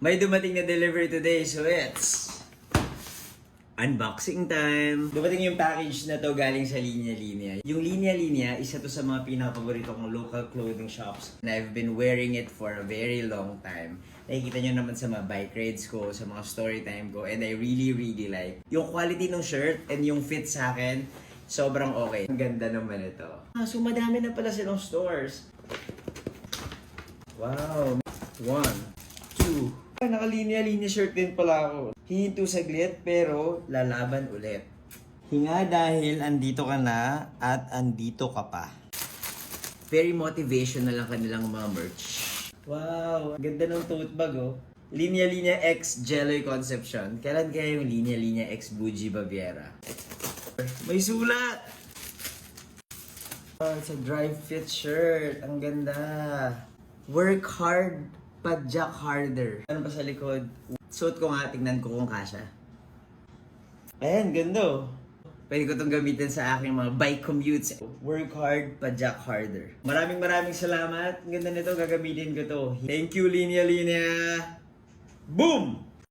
May dumating na delivery today, so it's unboxing time. Dumating yung package na to galing sa Linya Linya. Yung Linya Linya, isa to sa mga pinaka-paborito kong local clothing shops. And I've been wearing it for a very long time. Nakikita nyo naman sa mga bike rides ko, sa mga story time ko, and I really like. Yung quality ng shirt and yung fit sa akin, sobrang okay. Ang ganda naman ito. So madami na pala silang stores. Wow. 1, 2. Nakalinya-linya shirt din pala ako. Hihinto saglit pero lalaban ulit. Hinga dahil andito ka na at andito ka pa. Very motivational ang kanilang mga merch. Wow, ganda ng tote bag oh. Linya Linya X Jelly Conception. Kailan kaya yung Linya Linya X Bougie Baviera? May sulat! Oh, it's a dry fit shirt. Ang ganda. Work hard, padjak harder. Ano pa sa likod? Suot ko nga, tignan ko kung kasha. Ayan, ganda oh. Pwede ko itong gamitin sa aking mga bike commutes. Work hard, padjak harder. Maraming salamat. Ang ganda nito, gagamitin ko to. Thank you, Linya Linya. Boom!